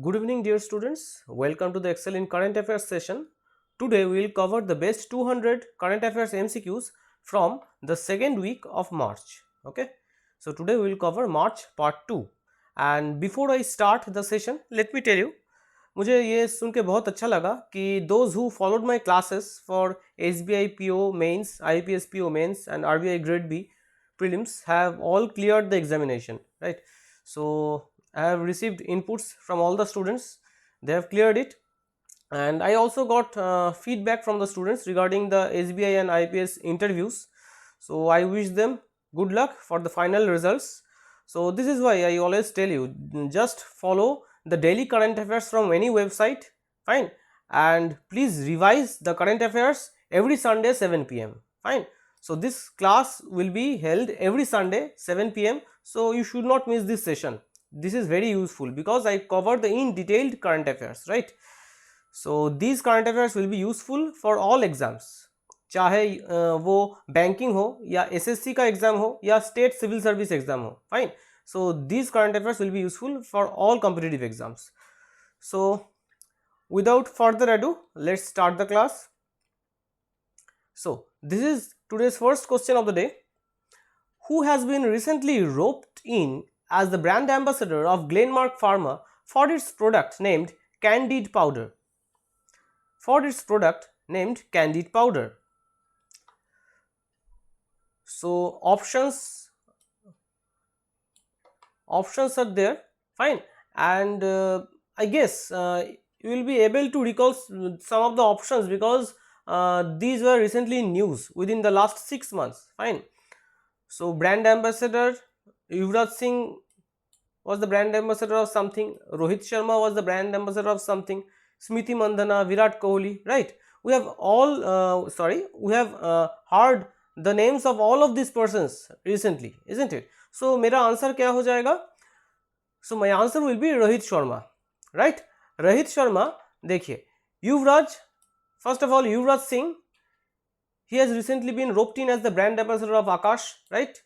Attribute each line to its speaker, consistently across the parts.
Speaker 1: Good evening, dear students. Welcome to the Excel in Current Affairs session. Today we will cover the best 200 current affairs MCQs from the second week of March. Okay, so today we will cover March part 2. And before I start the session, let me tell you, मुझे ये सुन के बहुत अच्छा लगा कि those who followed my classes for SBI PO mains, IPS PO mains and RBI grade B prelims have all cleared the examination, right? So I have received inputs from all the students, they have cleared it, and I also got feedback from the students regarding the SBI and IPS interviews. So I wish them good luck for the final results. So this is why I always tell you, just follow the daily current affairs from any website, fine, and please revise the current affairs every Sunday 7 p.m. fine. So this class will be held every Sunday 7 p.m. so you should not miss this session. This is very useful because I cover the in detailed current affairs, right? So these current affairs will be useful for all exams, चाहे वो banking हो या SSC का exam हो या state civil service exam हो, fine. So these current affairs will be useful for all competitive exams. So without further ado, let's start the class. So this is today's first question of the day. Who has been recently roped in as the brand ambassador of Glenmark Pharma for its product named Candid Powder? For its product named Candid Powder. So options are there, fine, and I guess you will be able to recall some of the options because these were recently in news within the last 6 months, fine. So brand ambassador, Yuvraj Singh was the brand ambassador of something, Rohit Sharma was the brand ambassador of something, Smriti Mandhana, Virat Kohli, right? We have all we have heard the names of all of these persons recently, isn't it? So मेरा answer क्या हो जाएगा? So my answer will be Rohit Sharma, right? Rohit Sharma, देखिए, Yuvraj, first of all Yuvraj Singh, he has recently been roped in as the brand ambassador of Akash, right?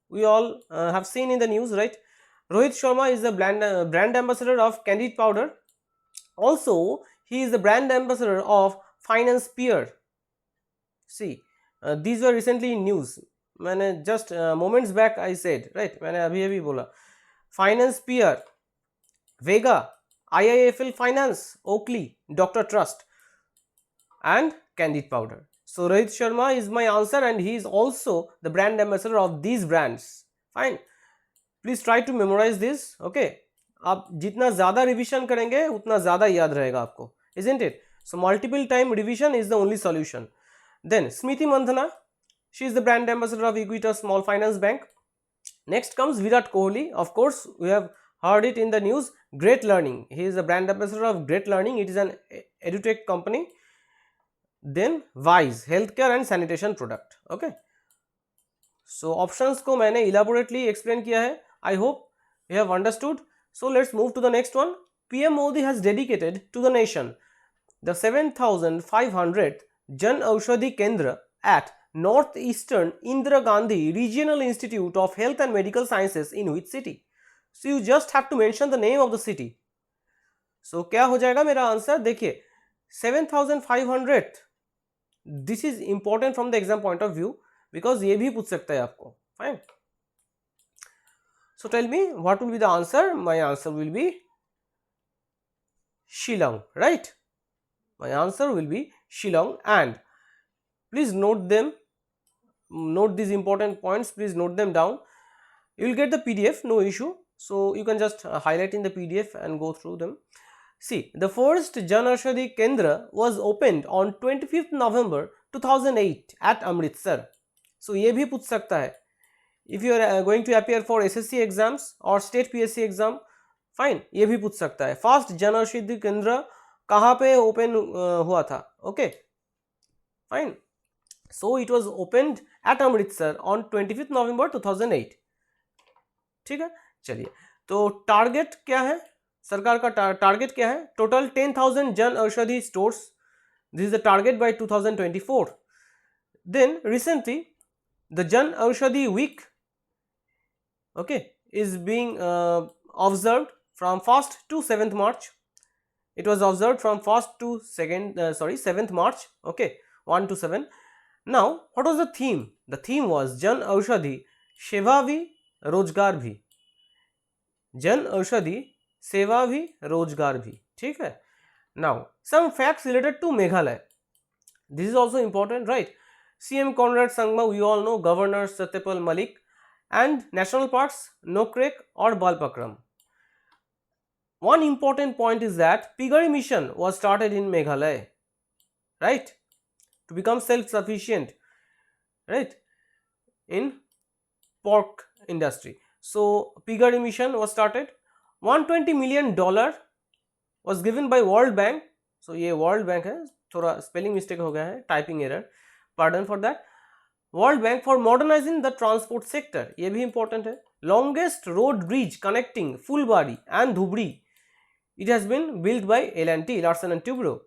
Speaker 1: We all have seen in the news, right? Rohit Sharma is the brand ambassador of Candid Powder. Also, he is the brand ambassador of Finance Peer. See, these were recently in news. मैंने just moments back I said, right? मैंने अभी बोला. Finance Peer, Vega, IIFL Finance, Oakley, Dr. Trust, and Candid Powder. So Rohit Sharma is my answer, and he is also the brand ambassador of these brands. Fine. Please try to memorize this. Okay. आप जितना ज़्यादा revision करेंगे उतना ज़्यादा याद रहेगा आपको, isn't it? So multiple time revision is the only solution. Then Smriti Mandhana, she is the brand ambassador of Equitas Small Finance Bank. Next comes Virat Kohli. Of course, we have heard it in the news. Great Learning. He is the brand ambassador of Great Learning. It is an edutech company. Then Wise, healthcare and sanitation product. Okay. So options को मैंने elaborately explain किया है. I hope you have understood. So let's move to the next one. PM Modi has dedicated to the nation the 7,500th Jan Aushadhi Kendra at Northeastern Indira Gandhi Regional Institute of Health and Medical Sciences in which city? So you just have to mention the name of the city. So क्या हो जाएगा मेरा answer? देखिए 7,500th. This is important from the exam point of view because ये भी पूछ सकता है आपको. Fine. So tell me what will be the answer? My answer will be Shillong, right? My answer will be Shillong, and please note them. Note these important points. Please note them down. You will get the PDF, no issue. So you can just highlight in the PDF and go through them. See, the first Jan Aushadhi Kendra was opened on 25th November 2008 at Amritsar. So ये भी पूछ सकता है. If you are going to appear for SSC exams or state PSC exam, fine, ये भी पूछ सकता है. First Jan Aushadhi Kendra कहाँ पे open हुआ था? Okay, fine. So it was opened at Amritsar on 25th November 2008. ठीक है, चलिए. तो टारगेट क्या है? सरकार का टारगेट क्या है? Total 10,000 Jan Aushadhi stores. This is the target by 2024. Then recently the Jan Aushadhi week, okay, is being observed from 1st to 7th March. It was observed from 1st to 7th March. Okay, 1 to 7. Now, what was the theme? The theme was Jan Aushadhi Seva Bhi Rozgar Bhi. Jan Aushadhi Seva Bhi Rozgar Bhi. ठीक है. Now, some facts related to Meghalaya. This is also important, right? CM Conrad Sangma, we all know, Governor Satyapal Malik, and national parks Nokrek or Balpakram. One important point is that piggery mission was started in Meghalaya, right? To become self-sufficient, right, in pork industry. So piggery mission was started. $120 million was given by World Bank. So ये World Bank है, थोड़ा spelling mistake हो गया है, typing error, pardon for that. World Bank for modernizing the transport sector, ये भी important है. Longest road bridge connecting Fulbari and Dhubri, it has been built by L&T, Larsen and Toubro.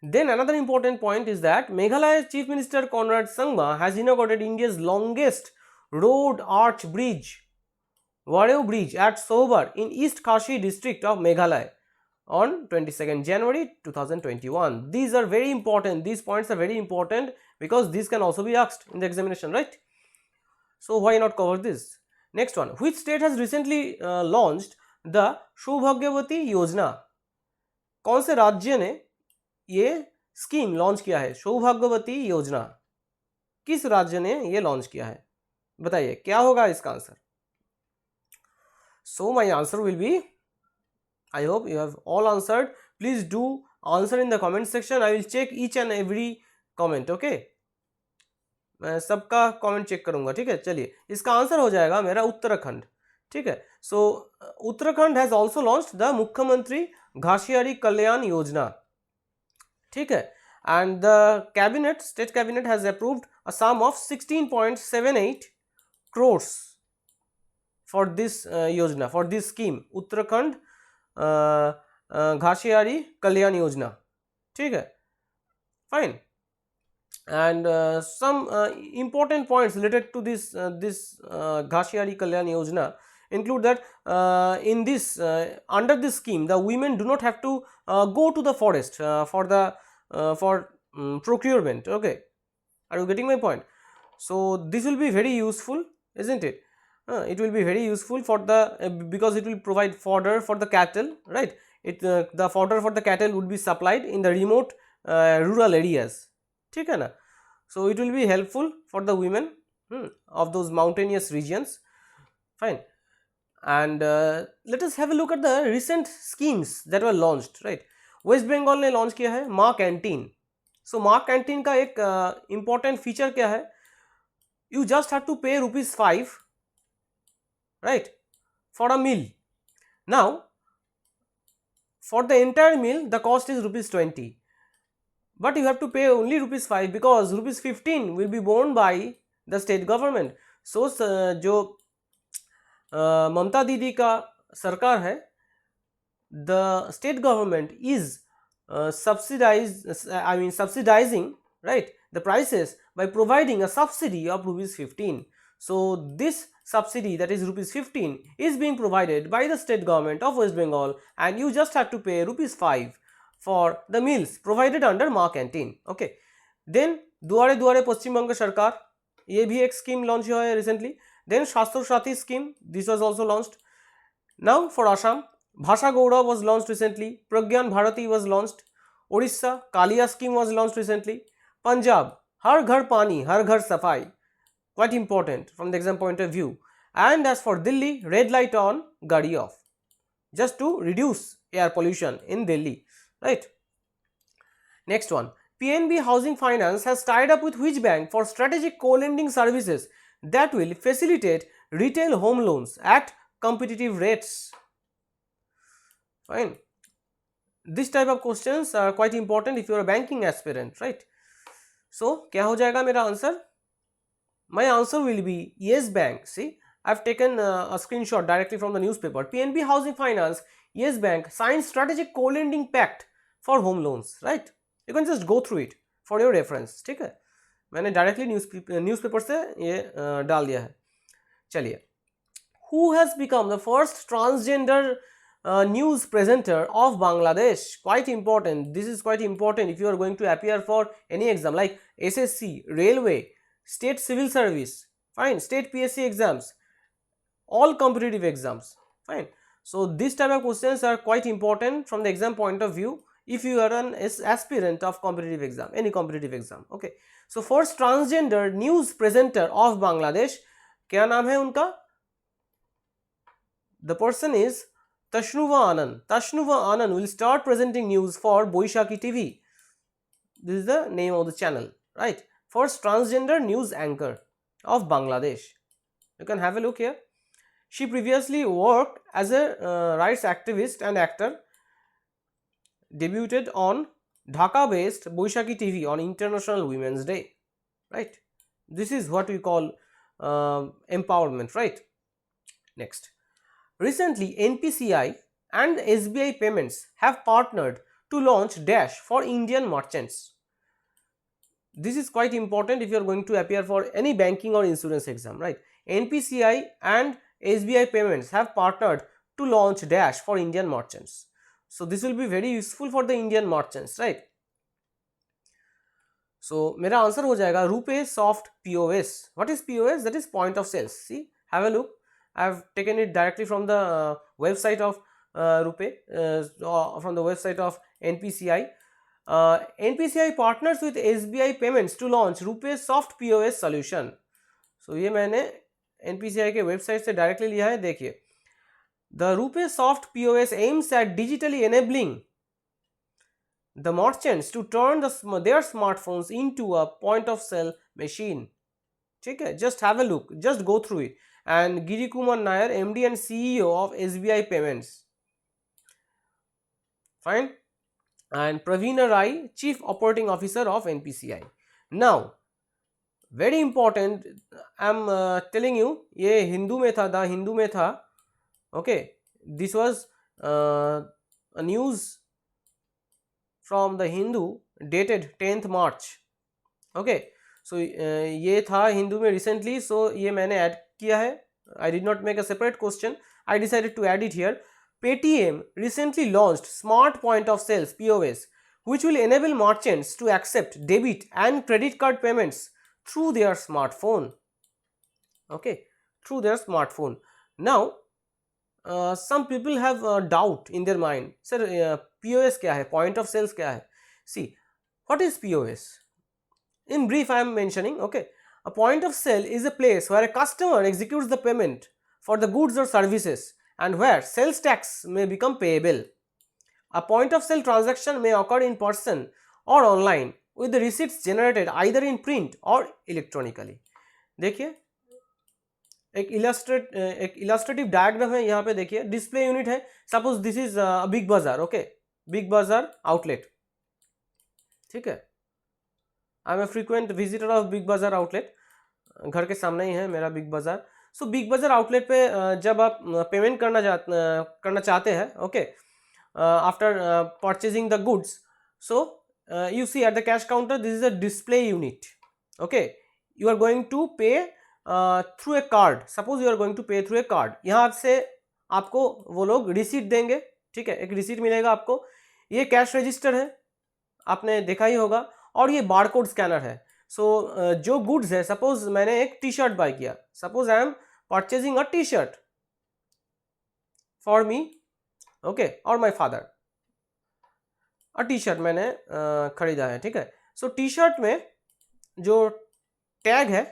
Speaker 1: Then another important point is that Meghalaya Chief Minister Conrad Sangma has inaugurated India's longest road arch bridge, Wareo Bridge at Sohbar in East Kashi district of Meghalaya on 22nd January 2021. These are very important. These points are very important because these can also be asked in the examination, right? So why not cover this? Next one, which state has recently launched the Saubhagyavati Yojana? कौन से राज्य ने ये scheme launch किया है? सौभाग्यवती योजना किस राज्य ने ये लॉन्च किया है? बताइए क्या होगा इसका answer? So my answer will be, I hope you have all answered. Please do answer in the comment section. I will check each and every comment. Okay, मैं सबका कमेंट चेक करूंगा. ठीक है, चलिए इसका आंसर हो जाएगा मेरा उत्तराखंड. ठीक है, so Uttarakhand has also launched the Mukhyamantri Ghasiyari Kalyan Yojana. ठीक है, and the cabinet, state cabinet has approved a sum of 16.78 crores for this yojana, for this scheme, Uttarakhand घासियारी Kalyan Yojana. ठीक है, fine. And some important points related to this घासियारी Kalyan Yojana include that in this under this scheme the women do not have to go to the forest for procurement. Okay, are you getting my point? So this will be very useful, isn't it? It will be very useful for the because it will provide fodder for the cattle, right? The fodder for the cattle would be supplied in the remote rural areas. ठीक है ना? So it will be helpful for the women of those mountainous regions. Fine. And let us have a look at the recent schemes that were launched, right? West Bengal ने launch किया है माँ canteen. सो माँ canteen का एक इम्पॉर्टेंट फीचर क्या है? You just have to पे ₹5, right, for a meal. Now for the entire meal the cost is ₹20, but you have to pay only ₹5 because ₹15 will be borne by the state government. So जो ममता दीदी का सरकार है, the state government is subsidizing, right, the prices by providing a subsidy of ₹15. So this subsidy, that is ₹15, is being provided by the state government of West Bengal, and you just have to pay ₹5 for the meals provided under माँ canteen. Okay, then दुआरे दुआरे पश्चिम बंग सरकार, ये भी एक scheme launch हुआ है recently. Then स्वास्थ्य साथी scheme, this was also launched. Now for Assam, Bhasha Gaurav was launched recently. Pragyan Bharati was launched. Orissa, Kalia scheme was launched recently. Punjab, Har Ghar Pani, Har Ghar Safai, quite important from the exam point of view. And as for Delhi, red light on, gadi off, just to reduce air pollution in Delhi, right? Next one, PNB Housing Finance has tied up with which bank for strategic co-lending services that will facilitate retail home loans at competitive rates? Fine. This type of questions are quite important if you are a banking aspirant, right? So क्या हो जाएगा मेरा answer? My answer will be Yes Bank. See, I've taken a screenshot directly from the newspaper. PNB Housing Finance, Yes Bank signed strategic co-lending pact for home loans, right? You can just go through it for your reference. ठीक है, मैंने directly newspaper से ये डाल दिया है. चलिए, who has become the first transgender news presenter of Bangladesh? Quite important. This is quite important if you are going to appear for any exam like SSC, Railway, State Civil Service, fine, State PSC exams, all competitive exams, fine. So this type of questions are quite important from the exam point of view if you are an aspirant of competitive exam, any competitive exam. Okay, so first transgender news presenter of Bangladesh, क्या नाम है उनका? The person is Tashnuva Anand. Tashnuva Anand will start presenting news for Boishaki TV. This is the name of the channel, right? First transgender news anchor of Bangladesh. You can have a look here. She previously worked as a rights activist and actor. Debuted on Dhaka-based Boishaki TV on International Women's Day, right? This is what we call empowerment, right? Next. Recently, NPCI and SBI Payments have partnered to launch Dash for Indian merchants. This is quite important if you are going to appear for any banking or insurance exam, right? NPCI and SBI Payments have partnered to launch Dash for Indian merchants. So this will be very useful for the Indian merchants, right? So मेरा answer हो जाएगा RuPay Soft POS. What is POS? That is point of sales. See, have a look. I have taken it directly from the website of RuPay, from the website of NPCI. NPCI partners with SBI Payments to launch RuPay Soft POS solution. So ये मैंने NPCI के website से directly लिया है. देखिए, the RuPay Soft POS aims at digitally enabling the merchants to turn their smartphones into a point of sale machine. ठीक है, just have a look, just go through it. And Giri Kumar Nair, MD and CEO of SBI Payments, fine, and Praveena Rai, Chief Operating Officer of NPCI. Now, very important, I am telling you, ये हिंदू में था, the Hindu में था. Okay, this was a news from the Hindu dated 10th March. Okay, so ये था हिंदू में recently, so ये मैंने add किया है. I did not make a separate question. I decided to add it here. Paytm recently launched Smart Point of Sales POS, which will enable merchants to accept debit and credit card payments through their smartphone. Okay, through their smartphone. Now, some people have a doubt in their mind. Sir, POS क्या है? Point of sales क्या है? See, what is POS? In brief, I am mentioning. Okay, a point of sale is a place where a customer executes the payment for the goods or services and where sales tax may become payable. A point of sale transaction may occur in person or online with the receipts generated either in print or electronically. देखिए, एक illustrative diagram है यहाँ पे. देखिए, display unit है. Suppose this is Big Bazaar. Okay, Big Bazaar outlet. ठीक है, I am a frequent visitor of Big Bazaar outlet. घर के सामने ही है मेरा बिग बाजार. सो बिग बाजार आउटलेट पे जब आप पेमेंट करना चाहते हैं, okay, after purchasing the goods, so you see at the cash counter, this is a display unit. Okay, you are going to pay through a card. Suppose you are going to pay through a card. यहाँ से आपको वो लोग receipt देंगे. ठीक है, एक receipt मिलेगा आपको. ये कैश रजिस्टर है, आपने देखा ही होगा, और ये बारकोड स्कैनर है. सो जो गुड्स है, सपोज मैंने एक टी शर्ट बाय किया. Suppose I am purchasing a T shirt for me, okay, और माई फादर. टी शर्ट मैंने खरीदा है. ठीक है, सो टी शर्ट में जो टैग है,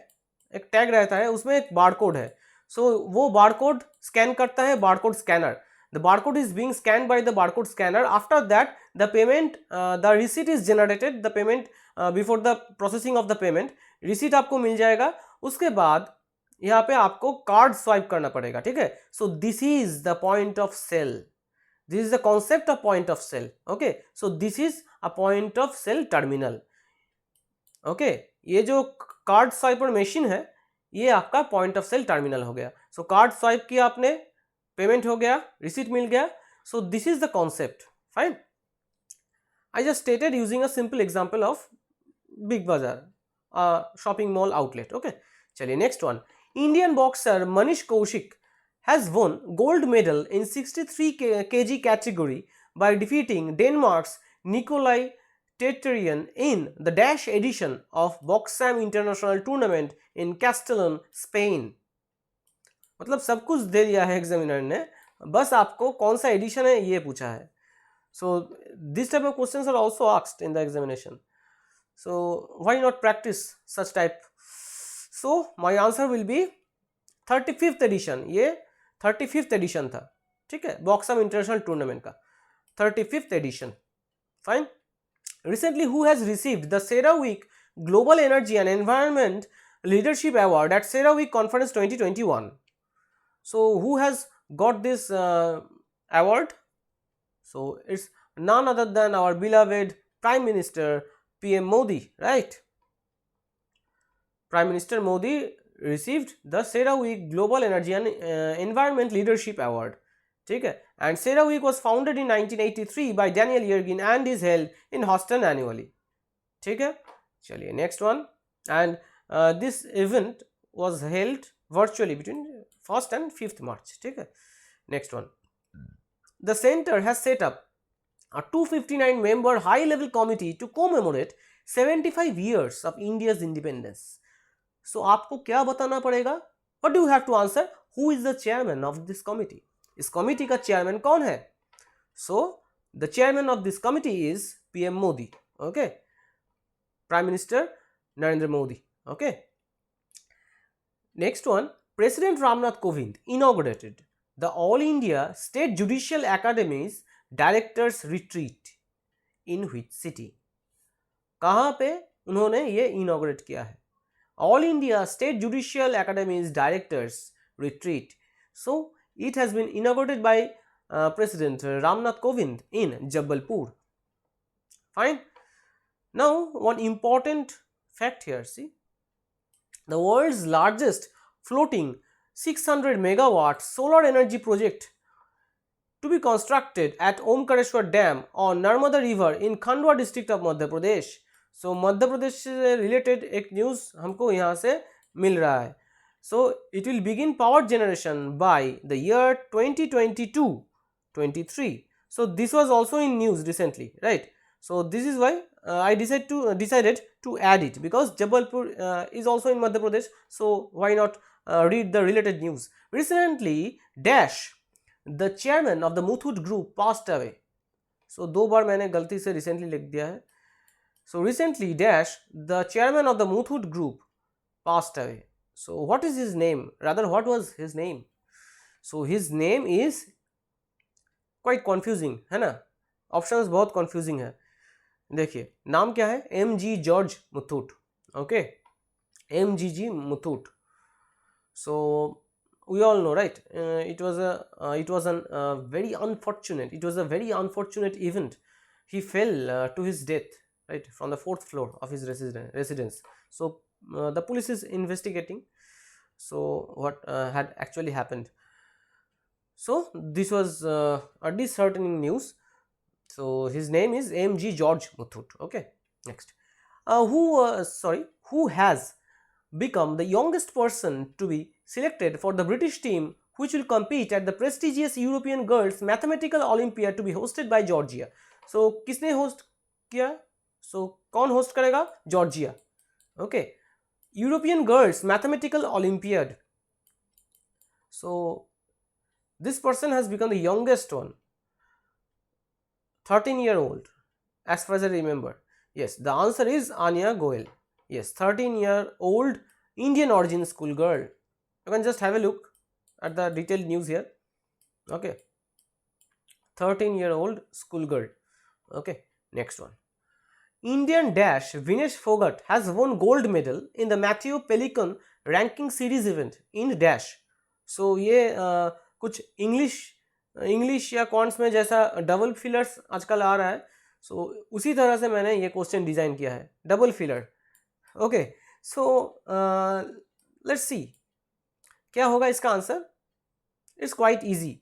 Speaker 1: एक टैग रहता है, उसमें एक बारकोड है. सो वो बारकोड स्कैन करता है barcode scanner. The barcode is being scanned by the barcode scanner. After that the payment, the receipt is generated. The payment, before the processing of the payment, receipt आपको मिल जाएगा. उसके बाद यहाँ पे आपको कार्ड स्वाइप करना पड़ेगा. ठीक है, so this is the point of sale. This is the concept of point of sale. Okay, so this is a point of sale terminal. Okay, ये जो कार्ड स्वाइपर मशीन है, ये आपका पॉइंट ऑफ सेल टर्मिनल हो गया. सो card swipe किया आपने, payment हो गया, रिसीट मिल गया. सो this is the concept. Fine, I just stated using a simple example of Big बाजार शॉपिंग मॉल आउटलेट. ओके, चलिए next one. Indian boxer Manish Kaushik has won gold medal in 63 kg category by defeating Denmark's Nikolai Teterian in the dash edition of Boxam International Tournament in Castellón, Spain. मतलब सब कुछ दे दिया है examiner ने, बस आपको कौन सा एडिशन है ये पूछा है. So this type of questions are also asked in the examination. So why not practice such type? So my answer will be 35th edition. ये 35th edition था, ठीक है, बॉक्सम इंटरनेशनल टूर्नामेंट का 35th edition. Fine. Recently, who has received the CERAWeek Global Energy and Environment Leadership Award at CERAWeek Conference 2021? So who has got this award? So it's none other than our beloved Prime Minister PM Modi, right? Prime Minister Modi received the CERAWeek Global Energy and Environment Leadership Award. ठीक है, and CERAWeek was founded in 1983 by Daniel Yergin and is held in Houston annually. ठीक है, चलिए next one. And this event was held virtually between 1st and 5th March. ठीक है, next one. The center has set up a 259 member high level committee to commemorate 75 years of India's independence. So आपको क्या बताना पड़ेगा? What do you have to answer? Who is the chairman of this committee? इस committee का chairman कौन है? So the chairman of this committee is PM Modi. Okay, Prime Minister Narendra Modi. Okay. Next one, President Ramnath Kovind inaugurated the All India State Judicial Academy's Directors Retreat in which city? कहाँ पे उन्होंने ये inaugurate किया है? All India State Judicial Academy's Directors Retreat. So it has been inaugurated by President Ramnath Kovind in Jabalpur. Fine. Now one important fact here, see, the world's largest floating 600 megawatt solar energy project to be constructed at Omkareshwar Dam on Narmada River in Khandwa district of Madhya Pradesh. So Madhya Pradesh से related एक news हमको यहाँ से मिल रहा है. So it will begin power generation by the year 2022-23. So this was also in news recently, right? So this is why I decided to add it, because Jabalpur is also in Madhya Pradesh. So why not read the related news? Recently, Dash, the chairman of the Muthoot Group, passed away. So दो बार मैंने गलती से recently लिख दिया है. So recently, Dash, the chairman of the Muthoot Group, passed away. So what is his name? Rather, what was his name? So his name is quite confusing, है ना? Options बहुत confusing है. देखिए नाम क्या है? MG George Muthoot. Okay, MGG Muthoot. So we all know, right? It was a very unfortunate event. He fell to his death, right, from the 4th floor of his residence. So the police is investigating. So what had actually happened? So this was a disheartening news. So his name is MG George Muthoot. Okay, next. Who has become the youngest person to be selected for the British team which will compete at the prestigious European Girls Mathematical Olympiad to be hosted by Georgia? So किसने host किया? So कौन host करेगा? Georgia. Okay, European Girls Mathematical Olympiad. So this person has become the youngest one. 13-year-old, as far as I remember. Yes, the answer is Anya Goel. Yes, 13-year-old Indian origin school girl. You can just have a look at the detailed news here. Okay, 13-year-old school girl. Okay, next one. Indian dash Vinesh Fogart has won gold medal in the Matthew Pelican ranking series event in dash. So ये कुछ English या counts में जैसा double fillers आजकल आ रहा है. सो उसी तरह से मैंने ये क्वेश्चन डिज़ाइन किया है, double filler. Okay, so let's see क्या होगा इसका answer. It's quite easy,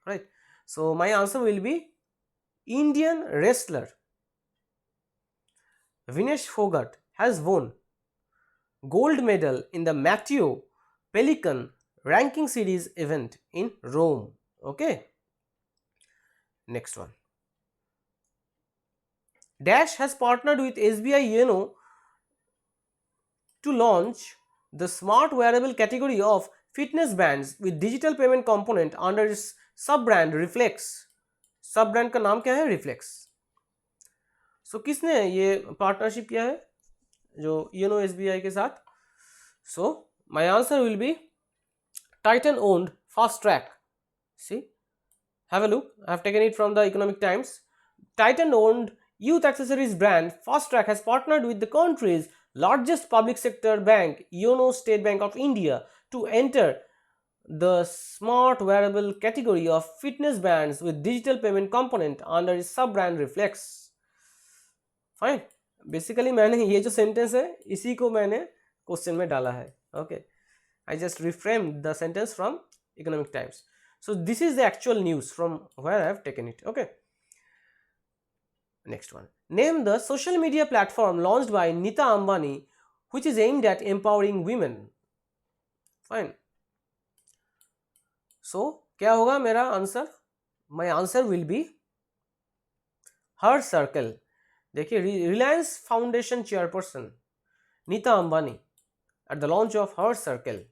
Speaker 1: right. So my answer will B Indian wrestler Vinesh Fogart has won gold medal in the Matthew Pelican ranking series event in Rome. Okay, next one. Dash has partnered with SBI Yono to launch the smart wearable category of fitness bands with digital payment component under its sub brand Reflex. सब brand का नाम क्या है? Reflex. सो किसने ये partnership किया है? जो योनो एसबीआई के साथ. So my answer will B Titan owned Fast Track. See, have a look. I have taken it from the Economic Times. Titan owned youth accessories brand Fast Track has partnered with the country's largest public sector bank, Yono State Bank of India, to enter the smart wearable category of fitness bands with digital payment component under its sub brand Reflex. Fine. Basically मैंने ये जो sentence है इसी को मैंने question में डाला है. Okay. I just reframed the sentence from Economic Times. So this is the actual news from where I have taken it. Okay. Next one. Name the social media platform launched by Nita Ambani which is aimed at empowering women. Fine. So क्या होगा मेरा answer? My answer will be Her Circle. देखिए Reliance Foundation chairperson Nita Ambani at the launch of Her Circle.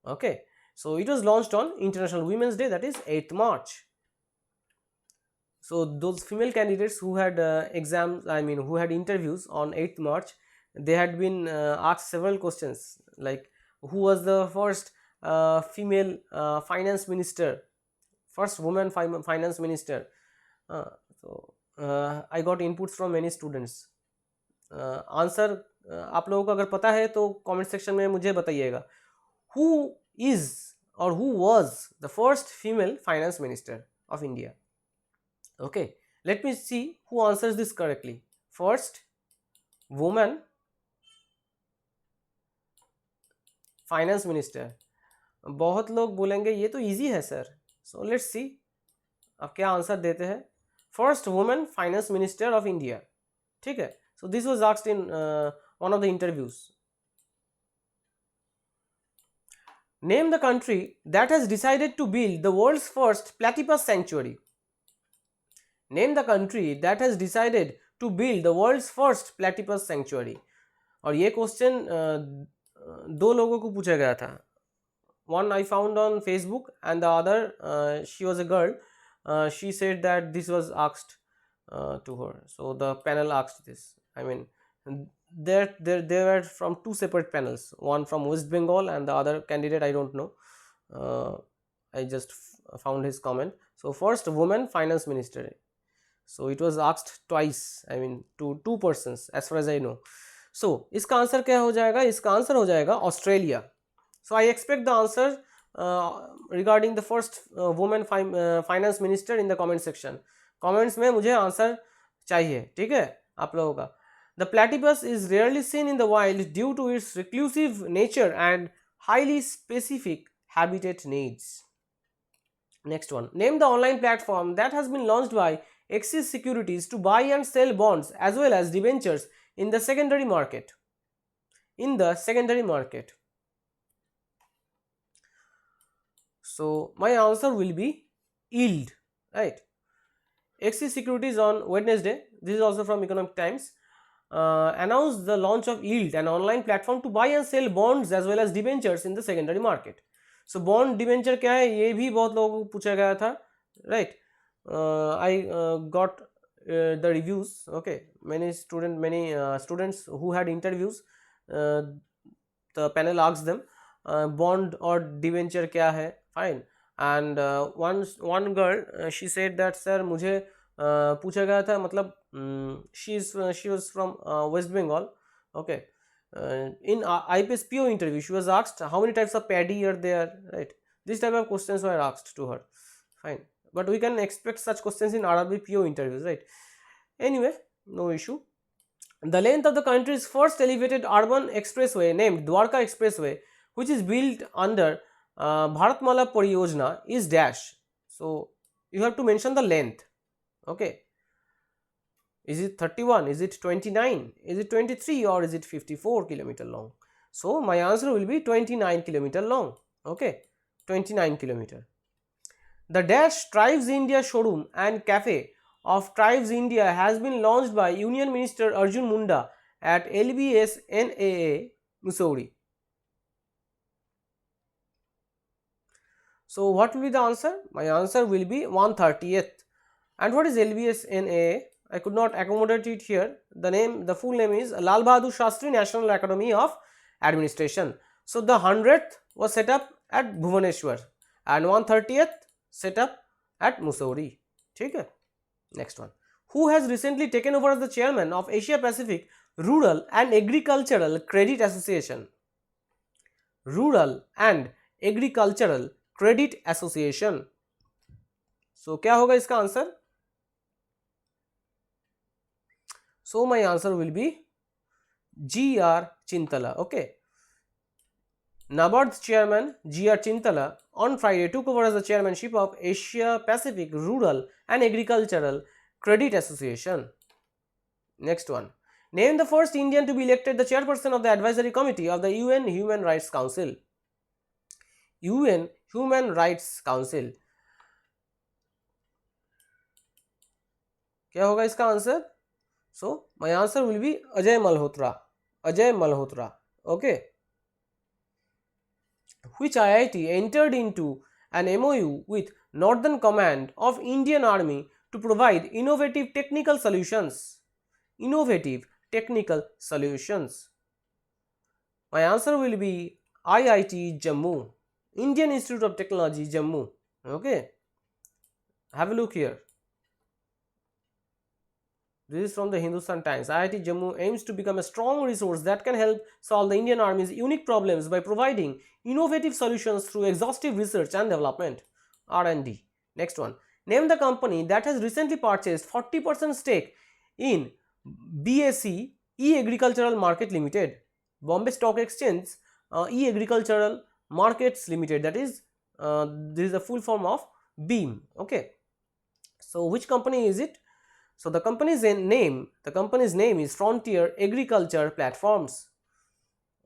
Speaker 1: Okay, so it was launched on International Women's Day, that is 8th March. So those female candidates who had who had interviews on 8th March, they had been asked several questions like who was the first female finance minister, first woman finance minister. I got inputs from many students. Answer आप लोगों को अगर पता है तो comment section में मुझे बताइएगा. Who is or who was the first female finance minister of India? Okay, let me see who answers this correctly. First woman finance minister. बहुत लोग बोलेंगे ये तो इजी है सर. So let's see अब क्या आंसर देते हैं. First woman finance minister of India. ठीक है. So this was asked in one of the interviews. Name the country that has decided to build the world's first platypus sanctuary. Name the country that has decided to build the world's first platypus sanctuary. और ये question दो लोगों को पूछा गया था. One I found on Facebook and the other she was a girl. She said that this was asked to her. So the panel asked this. I mean, they were from two separate panels, one from West Bengal and the other candidate I don't know. I just found his comment. So first woman finance minister. So it was asked twice, I mean to two persons as far as I know. So इसका answer क्या हो जाएगा? इसका answer हो जाएगा Australia. So I expect the answer regarding the first woman finance minister in the comment section. Comments में मुझे answer चाहिए, ठीक है आप लोगों का. The platypus is rarely seen in the wild due to its reclusive nature and highly specific habitat needs. Next one. Name the online platform that has been launched by Axis Securities to buy and sell bonds as well as debentures in the secondary market. In the secondary market. So my answer will be yield, right? Axis Securities on Wednesday, this is also from Economic Times, announced the launch of Yield, an online platform to buy and sell bonds as well as debentures in the secondary market. So bond debenture क्या है ये भी बहुत लोगों को पूछा गया था, right? I got the reviews. Okay, many students who had interviews, the panel asked them bond or debenture क्या है, fine. And one girl she said that sir मुझे पूछा गया था मतलब she was from West Bengal. Okay, in IPS PO interview she was asked how many types of paddy are there, right? This type of questions were asked to her, fine. But we can expect such questions in RRB PO interviews, right? Anyway, no issue. The length of the country's first elevated urban expressway named Dwarka Expressway, which is built under Bharatmala Pariyojana, is dash. So you have to mention the length. Okay, is it 31, is it 29, is it 23, or is it 54 kilometer long? So my answer will be 29 kilometer long. Okay, 29 kilometer. The Dash Tribes India showroom and cafe of Tribes India has been launched by Union Minister Arjun Munda at LBS NAA, Mussoorie. So what will be the answer? My answer will be 130th. And what is LBS NAA? I could not accommodate it here. The full name is Lal Bahadur Shastri National Academy of Administration. So the 100th was set up at Bhubaneswar and 130th set up at Mussoorie. Okay. Next one. Who has recently taken over as the chairman of Asia Pacific Rural and Agricultural Credit Association? Rural and Agricultural Credit Association. So क्या होगा इसका answer? So my answer will be G.R. Chintala. Okay. NABARD's chairman G.R. Chintala on Friday took over as the chairmanship of Asia Pacific Rural and Agricultural Credit Association. Next one. Name the first Indian to be elected the chairperson of the advisory committee of the UN Human Rights Council. UN Human Rights Council. क्या होगा इसका answer? So my answer will be Ajay Malhotra. Ajay Malhotra. Okay. Which IIT entered into an MOU with Northern Command of Indian Army to provide innovative technical solutions. Innovative technical solutions. My answer will be IIT Jammu. Indian Institute of Technology Jammu. Okay. Have a look here. This is from the Hindustan Times. IIT Jammu aims to become a strong resource that can help solve the Indian Army's unique problems by providing innovative solutions through exhaustive research and development (R&D). Next one. Name the company that has recently purchased 40% stake in BSE E-Agricultural Market Limited, Bombay Stock Exchange E-Agricultural Markets Limited. That is, this is the full form of BEAM. Okay. So which company is it? So the company's name is Frontier Agriculture Platforms.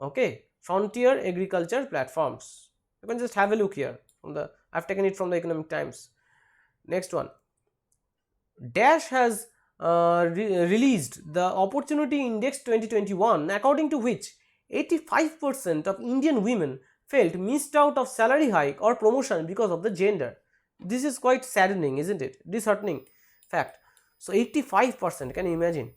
Speaker 1: Okay, Frontier Agriculture Platforms. You can just have a look here. I've taken it from the Economic Times. Next one. Dash has released the Opportunity Index 2021, according to which 85% of Indian women felt missed out of salary hike or promotion because of the gender. This is quite saddening, isn't it? Disheartening fact. So 85%, can you imagine?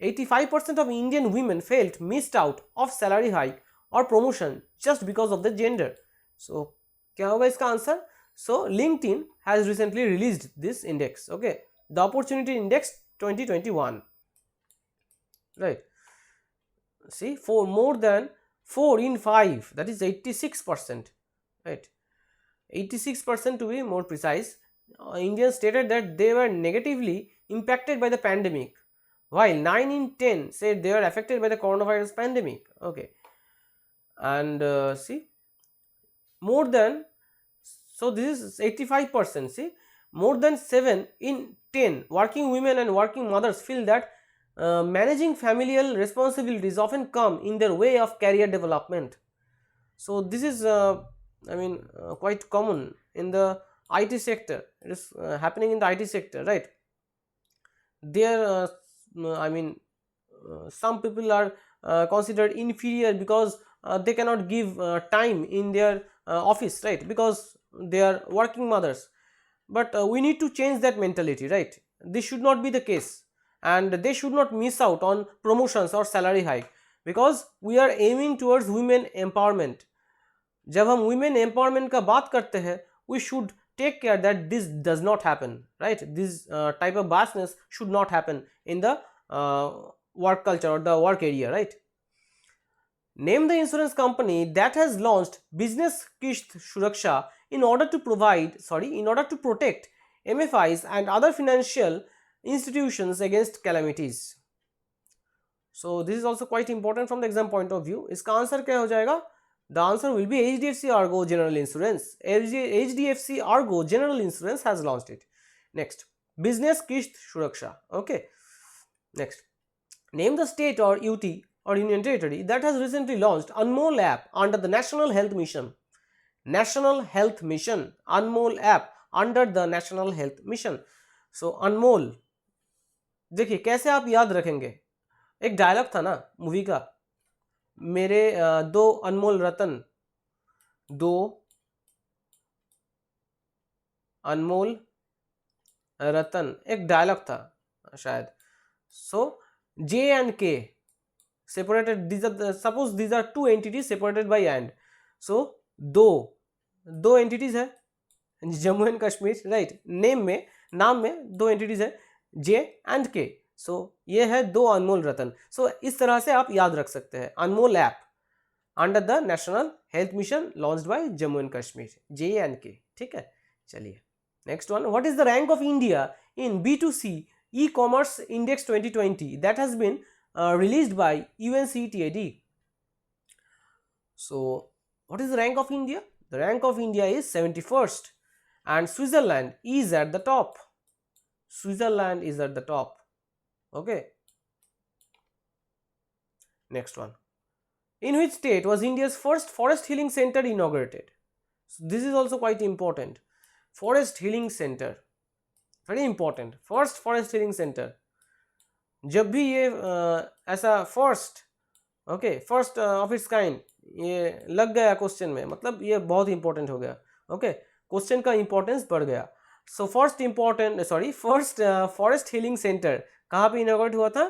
Speaker 1: 85% of Indian women felt missed out of salary hike or promotion just because of the gender. So क्या होगा इसका answer? So LinkedIn has recently released this index. Okay, the Opportunity Index 2021. Right. See, for more than 4 in 5, that is 86%. Right. 86% to be more precise. Indians stated that they were negatively impacted by the pandemic, while 9 in 10 said they were affected by the coronavirus pandemic. Okay, and see, more than, so this is 85%. See, more than 7 in 10 working women and working mothers feel that managing familial responsibilities often come in their way of career development. So this is quite common in the IT sector. It is happening in the IT sector, right? There some people are considered inferior because they cannot give time in their office, right? Because they are working mothers. But we need to change that mentality, right? This should not be the case, and they should not miss out on promotions or salary hike, because we are aiming towards women empowerment. जब हम women empowerment का बात करते हैं, we should take care that this does not happen, right? This type of biasness should not happen in the work culture or the work area, right? Name the insurance company that has launched Business Kisht Suraksha in order to protect MFIs and other financial institutions against calamities. So this is also quite important from the exam point of view. इसका answer क्या हो जाएगा? The answer will be HDFC Argo General Insurance. HDFC Argo General Insurance has launched it. Next, Business Kisht Suraksha. Okay. Next, name the state or UT or Union Territory that has recently launched Anmol app under the National Health Mission. National Health Mission, Anmol app under the National Health Mission. So Anmol, देखिए कैसे आप याद रखेंगे, एक dialogue था ना movie का, मेरे दो अनमोल रतन, दो अनमोल रतन, एक डायलॉग था शायद. सो J and K separated, these are suppose these are two entities separated by and, so दो एंटिटीज है जम्मू एंड कश्मीर, राइट, नाम में दो एंटिटीज है J and K. सो ये है दो अनमोल रतन. सो इस तरह से आप याद रख सकते हैं, Anmol app under the National Health Mission launched by Jammu and Kashmir, J and K. ठीक है, चलिए next one. What is the rank of India in B2C e-commerce index 2020 that has been released by UNCTAD? So what is the rank of India? The rank of India is 71st and Switzerland is at the top. Switzerland is at the top. Okay, next one. In which state was India's first forest healing center inaugurated? So this is also quite important. Forest healing center, very important. First forest healing center. जब भी ये ऐसा first first of its kind ये लग गया question में, मतलब ये बहुत इंपॉर्टेंट हो गया. ओके, क्वेश्चन का इंपॉर्टेंस बढ़ गया. So first forest healing centre कहाँ पे इनॉग्रेट हुआ था?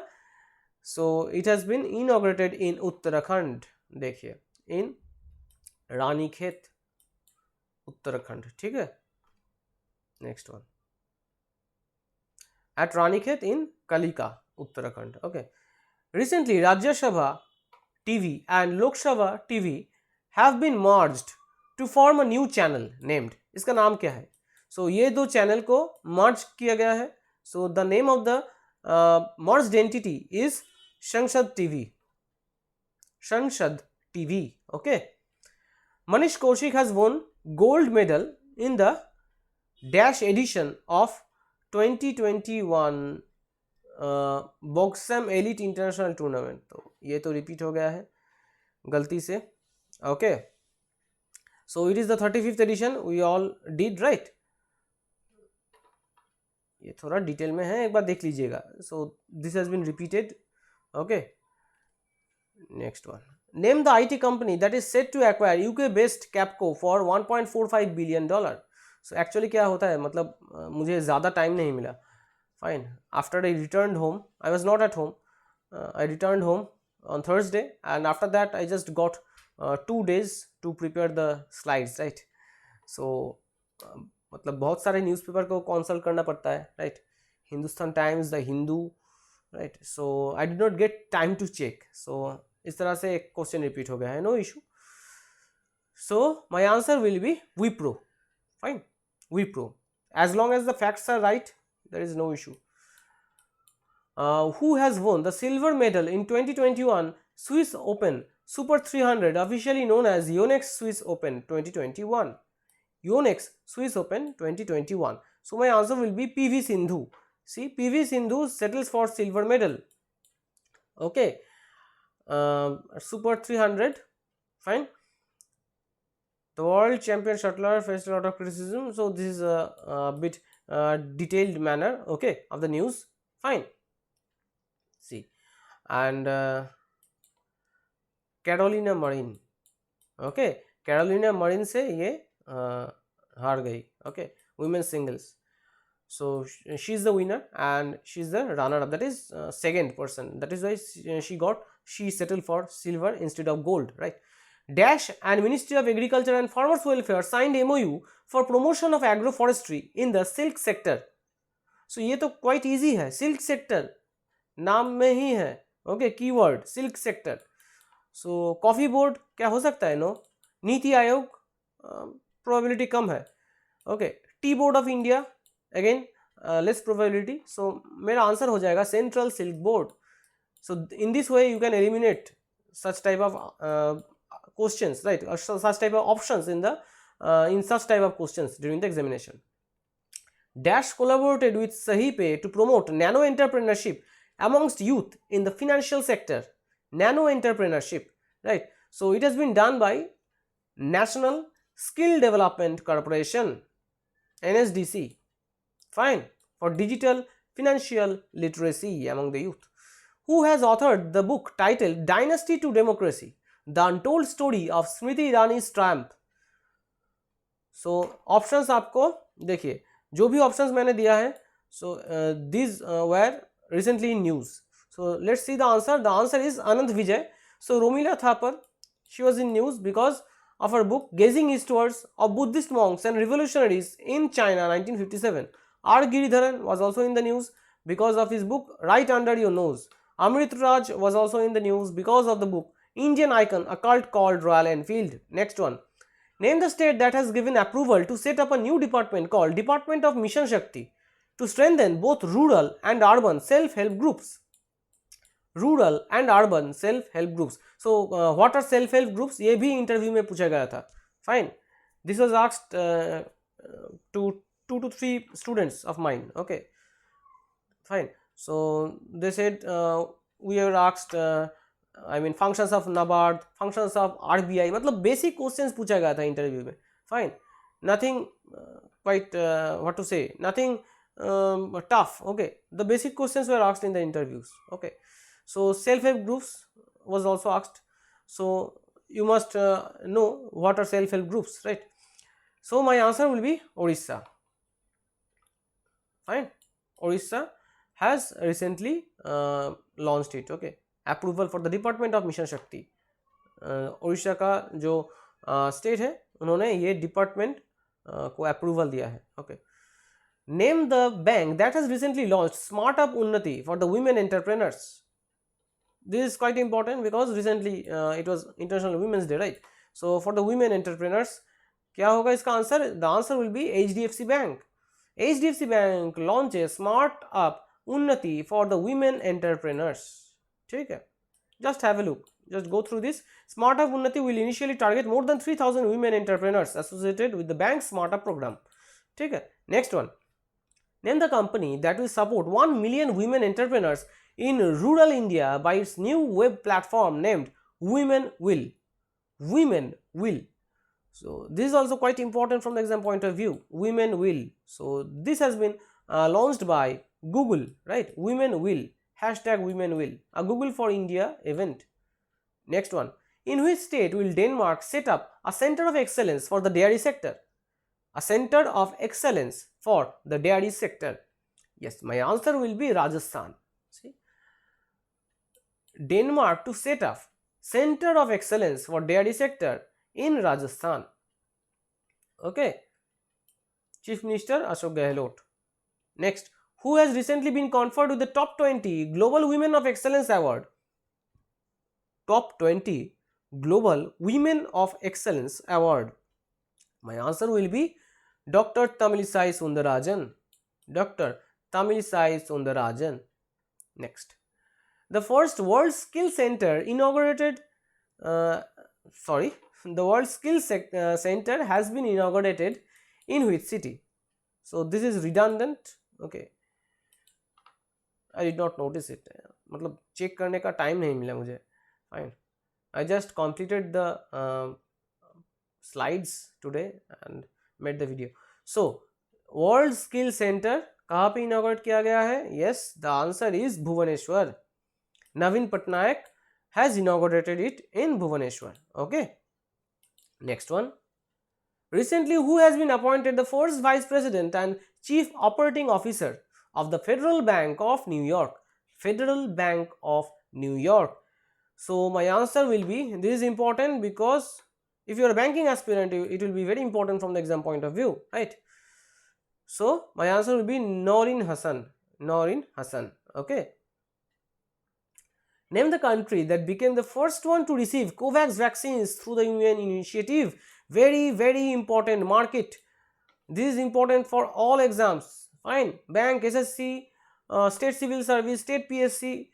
Speaker 1: So it has been inaugurated in Uttarakhand. देखिए, इन रानीखेत उत्तराखंड. ठीक है, next one, at Ranikhet in Kalika, Uttarakhand. Okay. Recently, Rajya Sabha TV and Lok Sabha TV have been merged to form a new channel named. इसका नाम क्या है? So ये दो channel को merge किया गया है. So the name of the merged entity is Sanshad TV. Sanshad TV. Okay. Manish Kaushik has won gold medal in the dash edition of 2021 Boxam elite international tournament. तो ये तो repeat हो गया है गलती से. Okay, so it is the 35th edition, we all did right. ये थोड़ा डिटेल में है, एक बार देख लीजिएगा. So this has been repeated. Okay, next one. Name the IT company that is set to acquire UK based Capco for $1.45 billion. So actually क्या होता है, मतलब मुझे ज़्यादा टाइम नहीं मिला. Fine, after I return home, I was not at home, I return home on Thursday and after that I just got 2 days to prepare the slides, right. So मतलब बहुत सारे न्यूज़पेपर को कंसल्ट करना पड़ता है, right. Hindustan Times, the Hindu, right. So I did not get time to check. So इस तरह से एक क्वेश्चन रिपीट हो गया है, no issue. So my answer will B Wipro. Fine, Wipro. As long as the facts are right, there is no issue. Who has won the silver medal in 2021 Swiss Open Super 300, officially known as Yonex Swiss Open 2021? Yonex Swiss Open 2021. So my answer will be PV Sindhu. See, PV Sindhu settles for silver medal. Okay, Super 300, fine. The world champion shuttler faced a lot of criticism, so this is a bit detailed manner, okay, of the news. Fine. See, and Carolina Marin, okay, Carolina Marin से ये हार गई. Okay, women's singles. So she is the winner and she is the runner-up. That is second person. That is why she settled for silver instead of gold, right? Dash and Ministry of Agriculture and Farmers Welfare signed MOU for promotion of agroforestry in the silk sector. So ये तो quite easy है, silk sector नाम में ही है. Okay, keyword silk sector. So coffee board क्या हो सकता है? नो. नीति आयोग प्रोबेबिलिटी कम है. Okay, Tea Board of India again less probability. So मेरा आंसर हो जाएगा Central Silk Board. So in this way you can eliminate such type of questions, right, or such type of options in such type of questions during the examination. Dash collaborated with Sahipe to promote nano entrepreneurship amongst youth in the financial sector. Nano entrepreneurship, right? So it has been done by National Skill Development Corporation, NSDC, fine, for digital financial literacy among the youth, who has authored the book titled Dynasty to Democracy, The Untold Story of Smriti Irani's Triumph. So options आपको देखिए, जो भी options मैंने दिया है, so these were recently in news. So let's see the answer. The answer is Anand Vijay. So Romila Thapar, she was in news because of her book Gazing Eastwards of Buddhist Monks and Revolutionaries in China 1957. R. Giridharan was also in the news because of his book Right Under Your Nose. Amrit Raj was also in the news because of the book Indian Icon, A Cult Called Royal Enfield. Next one. Name the state that has given approval to set up a new department called Department of Mission Shakti to strengthen both rural and urban self-help groups. Rural and urban self-help groups. So what are self-help groups? ये भी interview में पूछा गया था. Fine. This was asked to 2 to 3 students of mine. Okay. Fine. So they said we were asked I mean functions of NABARD, functions of RBI, मतलब basic questions पूछा गया था इंटरव्यू में. Fine. Nothing quite what to say, nothing tough. Okay, the basic questions were asked in the interviews. Okay, so self-help groups was also asked, so you must know what are self-help groups, right? So my answer will be Orissa. Fine. Orissa has recently launched it. Okay, approval for the Department of Mission Shakti. Orissa का जो state है उन्होंने ये department को approval दिया है. Okay. Name the bank that has recently launched Smart Up Unnati for the women entrepreneurs. This is quite important because recently it was International Women's Day, right? So for the women entrepreneurs क्या होगा इसका आंसर? The answer will be HDFC bank. HDFC bank launch a Smart Up Unnati for the women entrepreneurs. ठीक है, just have a look, just go through this. Smart Up Unnati will initially target more than 3000 women entrepreneurs associated with the bank's Smart Up program. ठीक है. Next one. Name the company that will support 1 million women entrepreneurs in rural India by its new web platform named Women Will. Women Will. So this is also quite important from the exam point of view. Women Will. So this has been launched by Google, right? Women Will. Hashtag Women Will, a Google for India event. Next one. In which state will Denmark set up a center of excellence for the dairy sector? A center of excellence for the dairy sector. Yes, my answer will be Rajasthan. See, Denmark to set up center of excellence for dairy sector in Rajasthan. Okay. Chief Minister Ashok Gehlot. Next. Who has recently been conferred with the Top 20 Global Women of Excellence Award? Top 20 Global Women of Excellence Award. My answer will be Dr. Tamilisai Sundarajan. Dr. Tamilisai Sundarajan. Next. The first World Skill Center inaugurated, the World Skill Center has been inaugurated in which city? So this is redundant. Okay. I did not notice it. मतलब check करने का time नहीं मिला मुझे. Fine. I just completed the slides today and made the video. So World Skill Center कहाँ पे inaugurate किया गया है? Yes, the answer is Bhubaneswar. Navin Patnaik has inaugurated it in Bhubaneswar. Okay. Next one. Recently, who has been appointed the first Vice President and Chief Operating Officer of the Federal Bank of New York? Federal Bank of New York. So my answer will be, this is important because if you are a banking aspirant, it will be very important from the exam point of view, right? So my answer will be Noreen Hassan. Noreen Hassan. Okay. Name the country that became the first one to receive COVAX vaccines through the UN initiative. Very, very important market. This is important for all exams. Fine. Bank, SSC, state civil service, state PSC,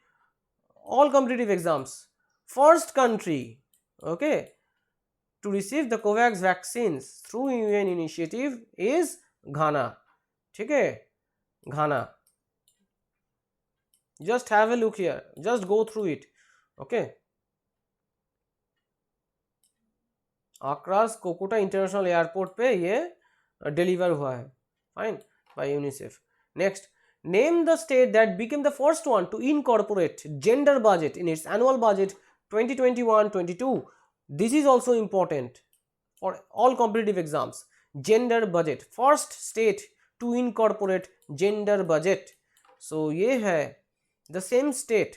Speaker 1: all competitive exams. First country, okay, to receive the COVAX vaccines through UN initiative is Ghana. ठीक है, Ghana. Just have a look here. Just go through it. Okay. आक्रास कोकोटा international airport पे ये deliver हुआ है, fine, by UNICEF. Next, name the state that became the first one to incorporate gender budget in its annual budget 2021-22। This is also important for all competitive exams. Gender budget, first state to incorporate gender budget, so ये है the same state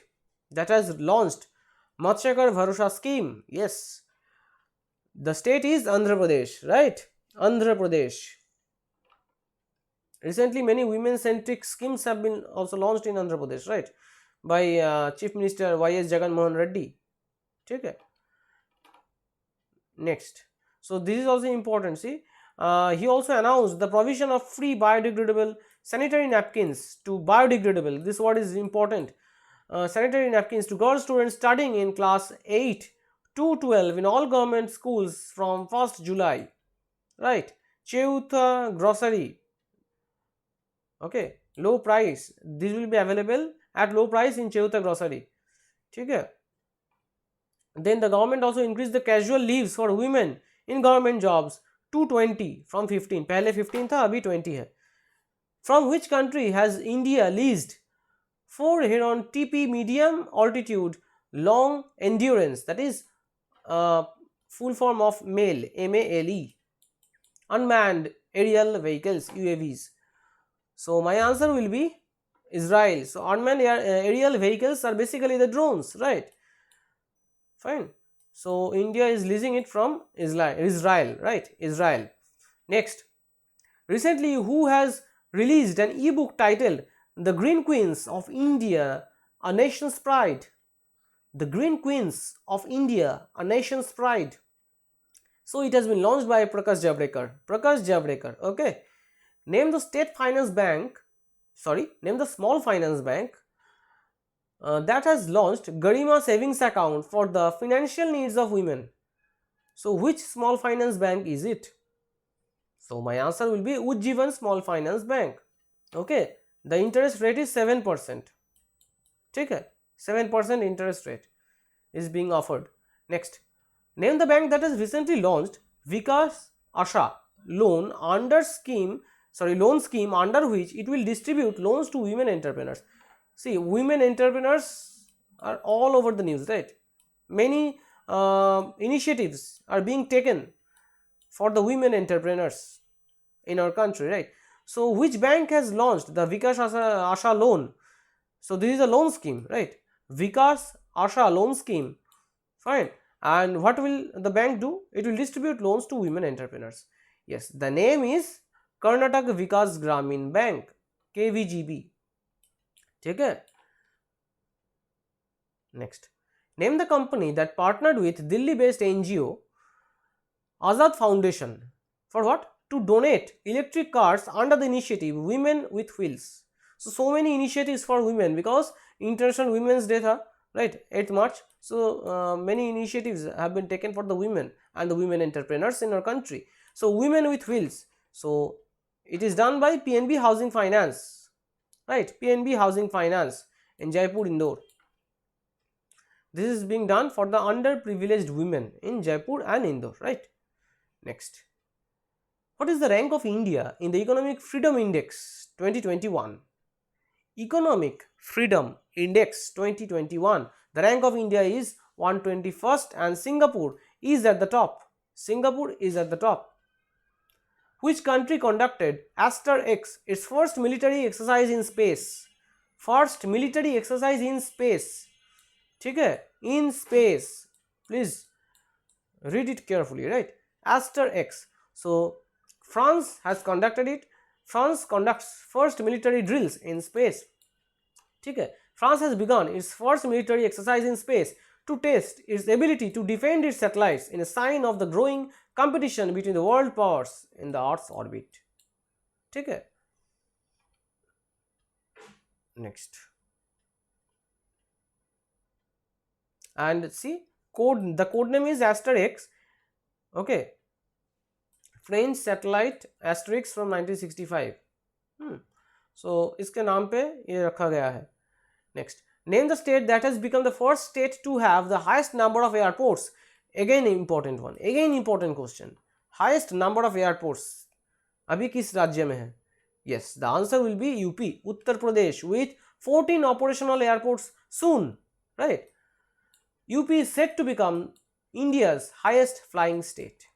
Speaker 1: that has launched Matsyakar Bharosa scheme. Yes, the state is Andhra Pradesh, right? Andhra Pradesh. Recently many women centric schemes have been also launched in Andhra Pradesh, right, by Chief Minister Y.S. Jagan Mohan Reddy. Okay. Next, so this is also important. See, he also announced the provision of free biodegradable sanitary napkins to biodegradable, this word is important, sanitary napkins to girl students studying in class 8 to 12 in all government schools from 1st July, right? Cheutha grocery, okay, low price, this will be available at low price in Cheutha grocery, okay. Then the government also increased the casual leaves for women in government jobs to 20 from 15, पहले 15 था, अभी 20 है। From which country has India leased 4 Heron TP medium altitude long endurance, that is full form of MALE, MALE, unmanned aerial vehicles, UAVs? So my answer will be Israel. So unmanned aerial vehicles are basically the drones, right? Fine. So India is leasing it from Israel, right? Israel. Next, recently who has released an ebook titled The Green Queens of India, A Nation's Pride? The Green Queens of India, A Nation's Pride. So it has been launched by Prakash Javadekar. Prakash Javadekar, okay. Name the state finance bank, name the small finance bank that has launched Garima savings account for the financial needs of women. So which small finance bank is it? So my answer will be Ujjivan Small Finance Bank, okay. The interest rate is 7%, okay, 7% interest rate is being offered. Next, name the bank that has recently launched Vikas Asha loan scheme under which it will distribute loans to women entrepreneurs. See, women entrepreneurs are all over the news, right? Many initiatives are being taken for the women entrepreneurs in our country, right? So which bank has launched the Vikas Asha loan? So this is a loan scheme, right? Vikas Asha loan scheme, fine. And what will the bank do? It will distribute loans to women entrepreneurs. Yes, the name is Karnataka Vikas Gramin Bank, KVGB. Okay. Next, name the company that partnered with Delhi based NGO Azad Foundation for what? To donate electric cars under the initiative Women with Wheels. So many initiatives for women because International Women's Day tha, right, 8th March. So many initiatives have been taken for the women and the women entrepreneurs in our country. So Women with Wheels, so it is done by PNB Housing Finance, right? PNB Housing Finance in Jaipur, Indore. This is being done for the underprivileged women in Jaipur and Indore, right? Next, what is the rank of India in the Economic Freedom Index 2021? Economic Freedom Index 2021. The rank of India is 121st and Singapore is at the top. Singapore is at the top. Which country conducted Aster X, its first military exercise in space? First military exercise in space. Okay, in space. Please read it carefully, right? Aster X. So France has conducted it. France conducts first military drills in space. Okay. France has begun its first military exercise in space to test its ability to defend its satellites in a sign of the growing competition between the world powers in the Earth's orbit. Okay. Next. And see, the code name is Aster X. Okay. French satellite Asterix from 1965. So इसके नाम पे ये रखा गया है. Next, name the state that has become the first state to have the highest number of airports Again important one, again important question. Highest number of airports अभी किस राज्य में है? Yes, the answer will be UP, Uttar Pradesh, with 14 operational airports soon, right? UP is set to become India's highest flying state.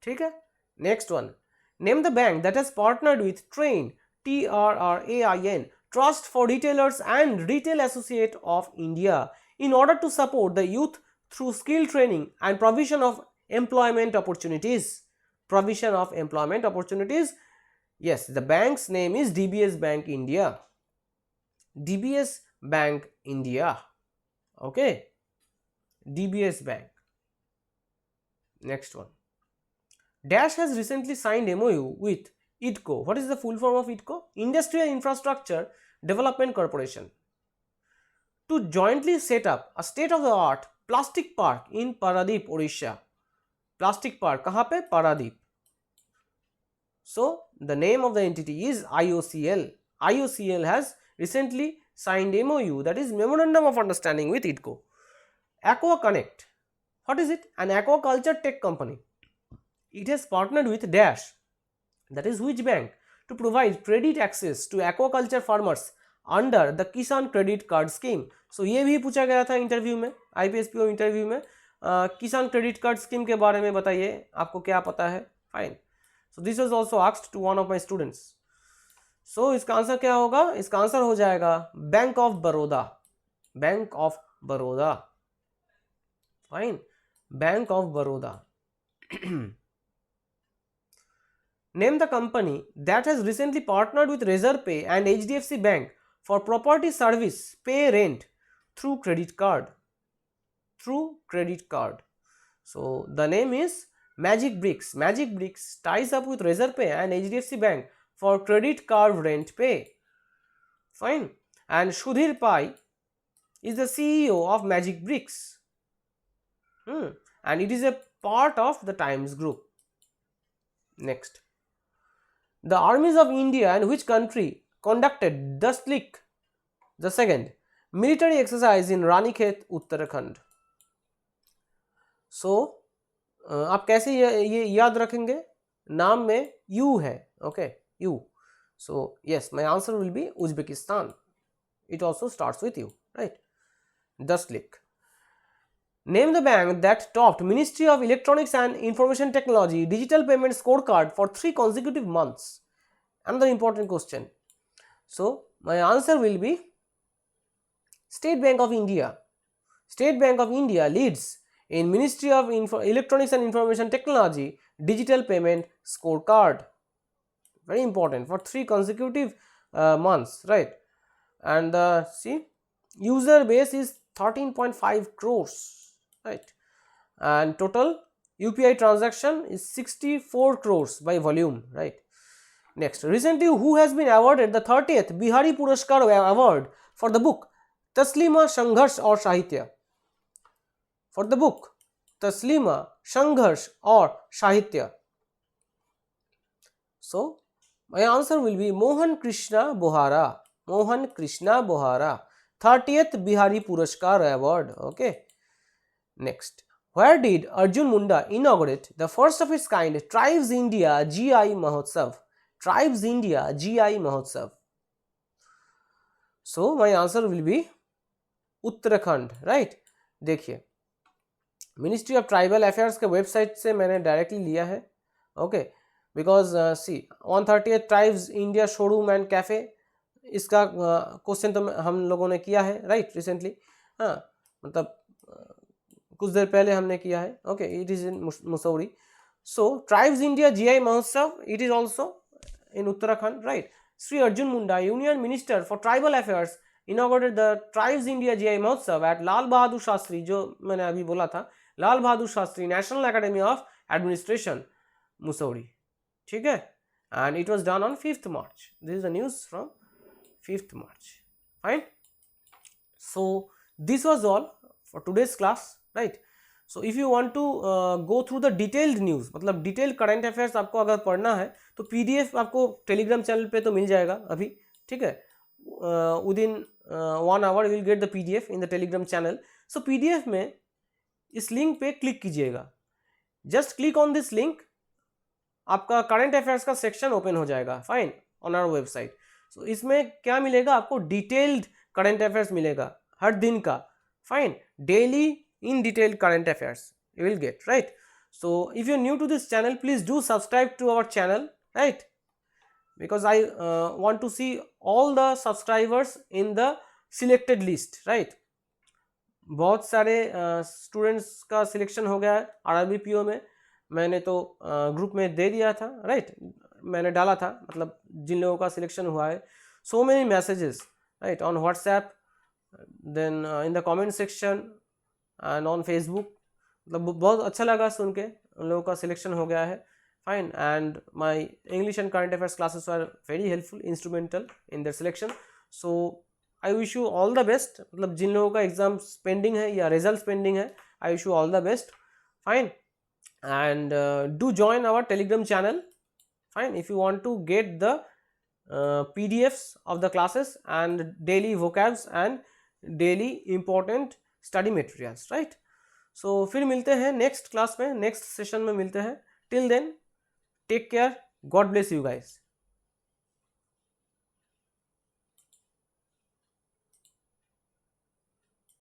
Speaker 1: ठीक है? Next one. Name the bank that has partnered with Train, TRRAIN, Trust for Retailers and Retail Associate of India in order to support the youth through skill training and provision of employment opportunities. Provision of employment opportunities. Yes, the bank's name is DBS Bank India. DBS Bank India. Okay. DBS Bank. Next one. Dash has recently signed MOU with IDCO. What is the full form of IDCO? Industrial Infrastructure Development Corporation, to jointly set up a state-of-the-art plastic park in Paradip, Odisha. Plastic park कहाँ पे? Paradip. So the name of the entity is IOCL. IOCL has recently signed MOU, that is Memorandum of Understanding, with IDCO. Aqua Connect. What is it? An aquaculture tech company. It has partnered with Dash, that is which bank, to provide credit access to aquaculture farmers under the Kisan Credit Card Scheme. So ये भी पूछा गया था interview में, IPSPO interview में, किसान credit card scheme के बारे में बताइए, आपको क्या पता है? Fine. So this was also asked to one of my students. So इसका आंसर क्या होगा? इसका आंसर हो जाएगा Bank of Baroda. Bank of Baroda. Fine. Bank of Baroda. Name the company that has recently partnered with Razorpay and HDFC Bank for property service pay rent through credit card. Through credit card. So the name is Magic Bricks. Magic Bricks ties up with Razorpay and HDFC Bank for credit card rent pay. Fine. And Sudhir Pai is the CEO of Magic Bricks. And it is a part of the Times Group. Next. The armies of India and which country conducted Daslik II military exercise in Ranikhet, Uttarakhand? So, आप कैसे ये याद रखेंगे? नाम में U है, okay, U. So, yes, my answer will be Uzbekistan. It also starts with U, right? Daslik. Name the bank that topped Ministry of Electronics and Information Technology Digital Payment Scorecard for 3 consecutive months. Another important question. So, my answer will be State Bank of India. State Bank of India leads in Ministry of Electronics and Information Technology Digital Payment Scorecard. Very important, for 3 consecutive months, right? And see, user base is 13.5 crores. Right, and total UPI transaction is 64 crores by volume, right? Next, recently who has been awarded the 30th Bihari Puraskar award for the book Taslima Sangharsh or Sahitya? For the book Taslima Sangharsh or Sahitya. So my answer will be Mohan Krishna Bohara. Mohan Krishna Bohara, 30th Bihari Puraskar award. Okay. Next, where did Arjun Munda inaugurate the first of its kind Tribes India GI Mahotsav? Tribes India GI Mahotsav. So my answer will be Uttarakhand, right? देखिए, Ministry of Tribal Affairs के website से मैंने directly लिया है, okay, because see 130th Tribes India showroom and cafe, इसका question तो हम लोगों ने किया है, राइट, रिसेंटली. हाँ, मतलब कुछ देर पहले हमने किया है. Okay, it is in Mussoorie. So Tribes India GI Mahotsav, it is also in Uttarakhand, right. Shri Arjun Munda, union minister for tribal affairs, inaugurated the Tribes India GI Mahotsav at Lal Bahadur Shastri, जो मैंने अभी बोला था, Lal Bahadur Shastri National Academy of Administration, Mussoorie. ठीक है, and it was done on 5th March. This is the news from 5th March. Fine. So this was all for today's class, right. So if you want to go through the detailed news, मतलब detail current affairs आपको अगर पढ़ना है तो PDF आपको Telegram channel पे तो मिल जाएगा अभी, ठीक है. With in 1 hour will get the PDF in the Telegram channel. So PDF में इस लिंक पे क्लिक कीजिएगा, just click on this link, आपका करंट अफेयर्स का सेक्शन ओपन हो जाएगा, फाइन, ऑन आवर वेबसाइट। सो इसमें क्या मिलेगा आपको, डिटेल्ड करंट अफेयर्स मिलेगा हर दिन का, fine, daily in detailed current affairs you will get, right? So if you're new to this channel, please do subscribe to our channel, right? Because I want to see all the subscribers in the selected list, right? बहुत सारे students का selection हो गया है RRBPO में, मैंने तो group में दे दिया था, राइट, मैंने डाला था, मतलब जिन लोगों का सिलेक्शन हुआ है, so many messages, right, on WhatsApp, then in the comment section and on Facebook, मतलब बहुत अच्छा लगा सुन के उन लोगों का सिलेक्शन हो गया है, fine, and my English and current affairs classes are very helpful, instrumental in their selection. So I wish you all the best, मतलब जिन लोगों का एग्जाम पेंडिंग है या रिजल्ट पेंडिंग है, आई wish you all the best, fine, and do join our telegram channel, fine, if you want to get the PDFs of the classes and daily vocabs and daily important study materials, right? So फिर मिलते हैं next class में, next session में मिलते हैं, till then take care, god bless you guys।